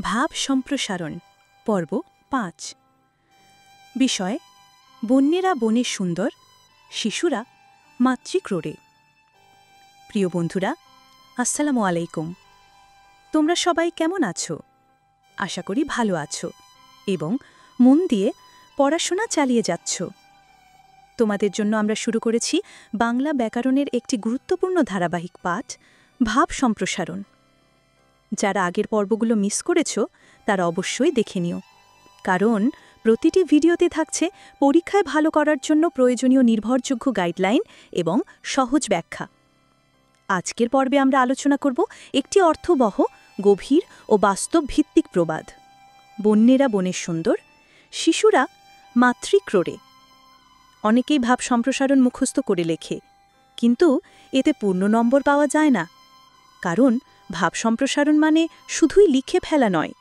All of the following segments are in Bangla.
ভাব সম্প্রসারণ পর্ব ৫ বিষয় বন্যেরা বনে সুন্দর, শিশুরা মাতৃক্রোড়ে। প্রিয় বন্ধুরা, আসসালামু আলাইকুম। তোমরা সবাই কেমন আছো? আশা করি ভালো আছো এবং মন দিয়ে পড়াশোনা চালিয়ে যাচ্ছ। তোমাদের জন্য আমরা শুরু করেছি বাংলা ব্যাকরণের একটি গুরুত্বপূর্ণ ধারাবাহিক পাঠ, ভাব সম্প্রসারণ। যারা আগের পর্বগুলো মিস করেছ তারা অবশ্যই দেখে নিও, কারণ প্রতিটি ভিডিওতে থাকছে পরীক্ষায় ভালো করার জন্য প্রয়োজনীয় নির্ভরযোগ্য গাইডলাইন এবং সহজ ব্যাখ্যা। আজকের পর্বে আমরা আলোচনা করব একটি অর্থবহ, গভীর ও বাস্তব ভিত্তিক প্রবাদ। বন্যেরা বনে সুন্দর, শিশুরা মাতৃক্রোড়ে। অনেকেই ভাব সম্প্রসারণ মুখস্থ করে লেখে, কিন্তু এতে পূর্ণ নম্বর পাওয়া যায় না। কারণ ভাব সম্প্রসারণ মানে শুধুই লিখে ফেলা নয়,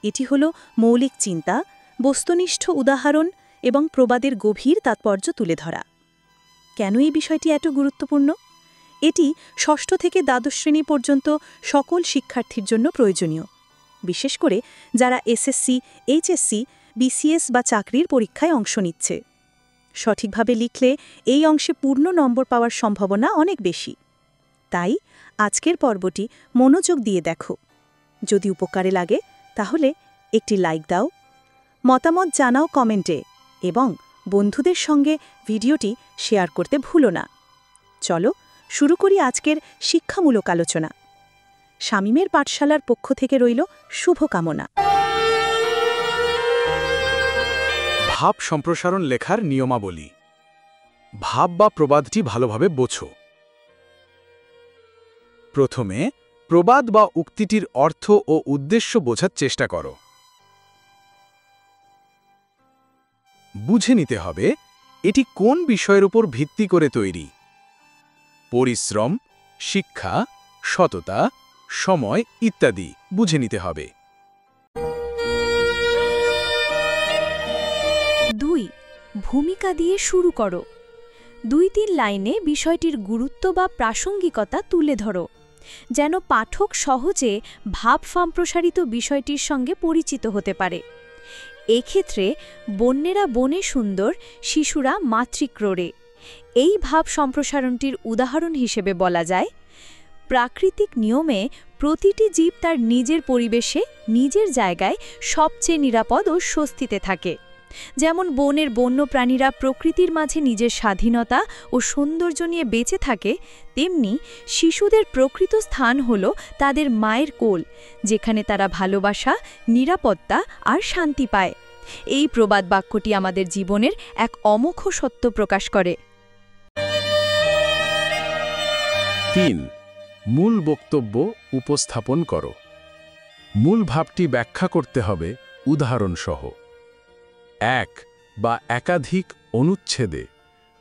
এটি হল মৌলিক চিন্তা, বস্তুনিষ্ঠ উদাহরণ এবং প্রবাদের গভীর তাৎপর্য তুলে ধরা। কেন এই বিষয়টি এত গুরুত্বপূর্ণ? এটি ষষ্ঠ থেকে দ্বাদশ শ্রেণী পর্যন্ত সকল শিক্ষার্থীর জন্য প্রয়োজনীয়, বিশেষ করে যারা এসএসসি, এইচএসসি, বিসিএস বা চাকরির পরীক্ষায় অংশ নিচ্ছে। সঠিকভাবে লিখলে এই অংশে পূর্ণ নম্বর পাওয়ার সম্ভাবনা অনেক বেশি। তাই আজকের পর্বটি মনোযোগ দিয়ে দেখো। যদি উপকারে লাগে তাহলে একটি লাইক দাও, মতামত জানাও কমেন্টে এবং বন্ধুদের সঙ্গে ভিডিওটি শেয়ার করতে ভুলো না। চলো শুরু করি আজকের শিক্ষামূলক আলোচনা। শামীমের পাঠশালার পক্ষ থেকে রইল শুভকামনা। ভাব সম্প্রসারণ লেখার নিয়মাবলী। ভাব বা প্রবাদটি ভালোভাবে বোঝো। প্রথমে প্রবাদ বা উক্তিটির অর্থ ও উদ্দেশ্য বোঝার চেষ্টা করো। বুঝে নিতে হবে এটি কোন বিষয়ের উপর ভিত্তি করে তৈরি। পরিশ্রম, শিক্ষা, সততা, সময় ইত্যাদি বুঝে নিতে হবে। ২. ভূমিকা দিয়ে শুরু করো। ২-৩ লাইনে বিষয়টির গুরুত্ব বা প্রাসঙ্গিকতা তুলে ধরো, যেন পাঠক সহজে ভাব সম্প্রসারিত বিষয়টির সঙ্গে পরিচিত হতে পারে। এক্ষেত্রে বন্যেরা বনে সুন্দর, শিশুরা মাতৃক্রোড়ে। এই ভাব সম্প্রসারণটির উদাহরণ হিসেবে বলা যায়, প্রাকৃতিক নিয়মে প্রতিটি জীব তার নিজের পরিবেশে, নিজের জায়গায় সবচেয়ে নিরাপদ ও স্বস্তিতে থাকে। যেমন বনের বন্যপ্রাণীরা প্রকৃতির মাঝে নিজের স্বাধীনতা ও সৌন্দর্য নিয়ে বেঁচে থাকে, তেমনি শিশুদের প্রকৃত স্থান হল তাদের মায়ের কোল, যেখানে তারা ভালোবাসা, নিরাপত্তা আর শান্তি পায়। এই প্রবাদ বাক্যটি আমাদের জীবনের এক অমোঘ সত্য প্রকাশ করে। ৩. মূল বক্তব্য উপস্থাপন করো। মূল ভাবটি ব্যাখ্যা করতে হবে উদাহরণসহ। এক বা একাধিক অনুচ্ছেদে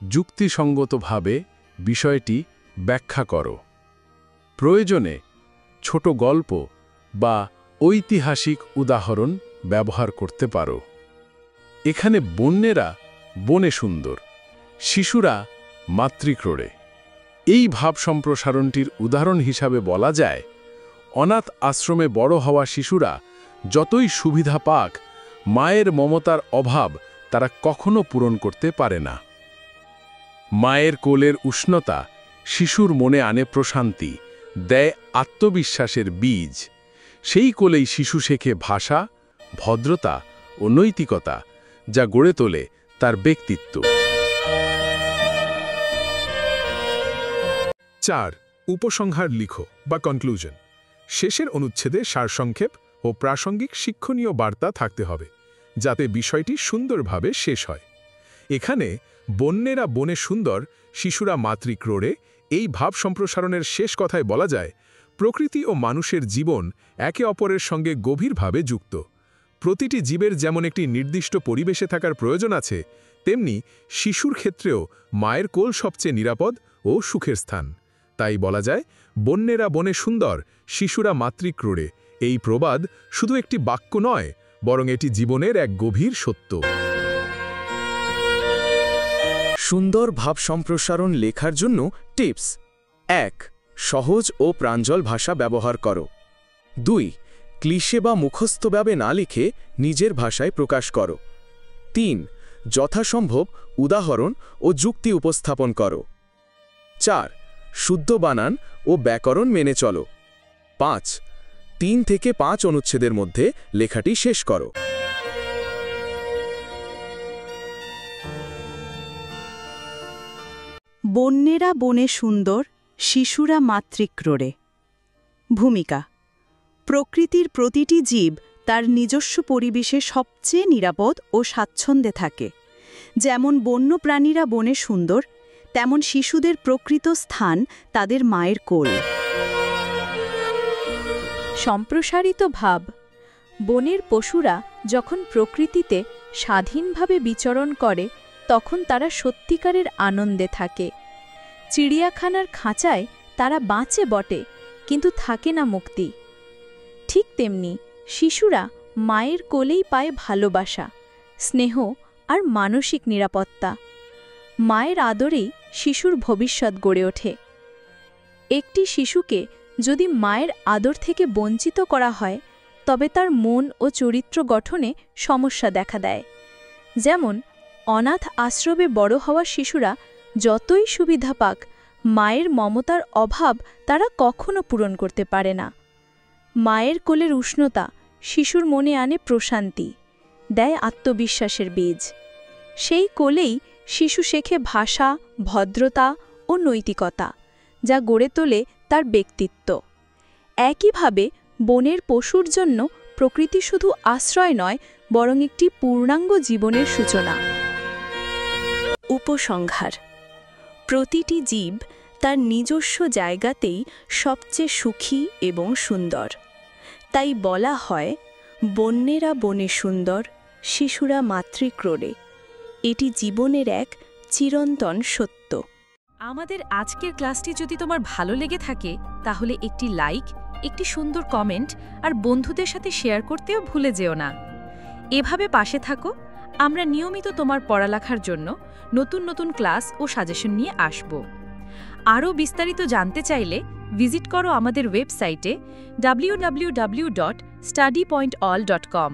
যুক্তিসঙ্গতভাবে বিষয়টি ব্যাখ্যা করো। প্রয়োজনে ছোট গল্প বা ঐতিহাসিক উদাহরণ ব্যবহার করতে পারো। এখানে বন্যেরা বনে সুন্দর, শিশুরা মাতৃক্রোড়ে। এই ভাব সম্প্রসারণটির উদাহরণ হিসাবে বলা যায়, অনাথ আশ্রমে বড় হওয়া শিশুরা যতই সুবিধা পাক, মায়ের মমতার অভাব তারা কখনো পূরণ করতে পারে না। মায়ের কোলের উষ্ণতা শিশুর মনে আনে প্রশান্তি, দেয় আত্মবিশ্বাসের বীজ। সেই কোলেই শিশু শেখে ভাষা, ভদ্রতা ও নৈতিকতা, যা গড়ে তোলে তার ব্যক্তিত্ব। ৪. উপসংহার লিখো বা কনক্লুশন। শেষের অনুচ্ছেদে সারসংক্ষেপ ও প্রাসঙ্গিক শিক্ষণীয় বার্তা থাকতে হবে, যাতে বিষয়টি সুন্দরভাবে শেষ হয়। এখানে বন্যেরা বনে সুন্দর, শিশুরা মাতৃক্রোড়ে এই ভাব সম্প্রসারণের শেষ কথায় বলা যায়, প্রকৃতি ও মানুষের জীবন একে অপরের সঙ্গে গভীরভাবে যুক্ত। প্রতিটি জীবের যেমন একটি নির্দিষ্ট পরিবেশে থাকার প্রয়োজন আছে, তেমনি শিশুর ক্ষেত্রেও মায়ের কোল সবচেয়ে নিরাপদ ও সুখের স্থান। তাই বলা যায়, বন্যেরা বনে সুন্দর, শিশুরা মাতৃক্রোড়ে। এই প্রবাদ শুধু একটি বাক্য নয়, বরং এটি জীবনের এক গভীর সত্য। সুন্দর ভাব সম্প্রসারণ লেখার জন্য টিপস। ১. সহজ ও প্রাঞ্জল ভাষা ব্যবহার করো। ২. ক্লিশে বা মুখস্থভাবে না লিখে নিজের ভাষায় প্রকাশ করো। 3. যথাসম্ভব উদাহরণ ও যুক্তি উপস্থাপন করো। 4. শুদ্ধ বানান ও ব্যাকরণ মেনে চলো। 5. 3 থেকে 5 অনুচ্ছেদের মধ্যে লেখাটি শেষ করো। বন্যেরা বনে সুন্দর, শিশুরা মাতৃক্রোড়ে। ভূমিকা: প্রকৃতির প্রতিটি জীব তার নিজস্ব পরিবেশে সবচেয়ে নিরাপদ ও স্বাচ্ছন্দ্যে থাকে। যেমন বন্যপ্রাণীরা বনে সুন্দর, তেমন শিশুদের প্রকৃত স্থান তাদের মায়ের কোল। সম্প্রসারিত ভাব: বনের পশুরা যখন প্রকৃতিতে স্বাধীনভাবে বিচরণ করে তখন তারা সত্যিকারের আনন্দে থাকে। চিড়িয়াখানার খাঁচায় তারা বাঁচে বটে, কিন্তু থাকে না মুক্তি। ঠিক তেমনি শিশুরা মায়ের কোলেই পায় ভালোবাসা, স্নেহ আর মানসিক নিরাপত্তা। মায়ের আদরেই শিশুর ভবিষ্যৎ গড়ে ওঠে। একটি শিশুকে যদি মায়ের আদর থেকে বঞ্চিত করা হয় তবে তার মন ও চরিত্র গঠনে সমস্যা দেখা দেয়। যেমন অনাথ আশ্রমে বড় হওয়া শিশুরা যতই সুবিধা পাক, মায়ের মমতার অভাব তারা কখনো পূরণ করতে পারে না। মায়ের কোলের উষ্ণতা শিশুর মনে আনে প্রশান্তি, দেয় আত্মবিশ্বাসের বীজ। সেই কোলেই শিশু শেখে ভাষা, ভদ্রতা ও নৈতিকতা, যা গড়ে তোলে তার ব্যক্তিত্ব। একইভাবে বনের পশুর জন্য প্রকৃতি শুধু আশ্রয় নয়, বরং একটি পূর্ণাঙ্গ জীবনের সূচনা। উপসংহার: প্রতিটি জীব তার নিজস্ব জায়গাতেই সবচেয়ে সুখী এবং সুন্দর। তাই বলা হয়, বন্যেরা বনে সুন্দর, শিশুরা মাতৃক্রোড়ে। এটি জীবনের এক চিরন্তন সত্য। আমাদের আজকের ক্লাসটি যদি তোমার ভালো লেগে থাকে তাহলে একটি লাইক, একটি সুন্দর কমেন্ট আর বন্ধুদের সাথে শেয়ার করতেও ভুলে যেও না। এভাবে পাশে থাকো, আমরা নিয়মিত তোমার পড়ালেখার জন্য নতুন নতুন ক্লাস ও সাজেশন নিয়ে আসব। আরও বিস্তারিত জানতে চাইলে ভিজিট করো আমাদের ওয়েবসাইটে www.studypointall.com।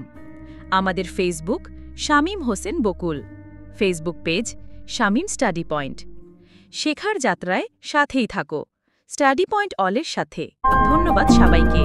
আমাদের Facebook Shamim Hossain Bakul, Facebook page Shamim study point. শেখার যাত্রায় সাথেই থাকো স্টাডি পয়েন্ট অলের সাথে। ধন্যবাদ সবাইকে।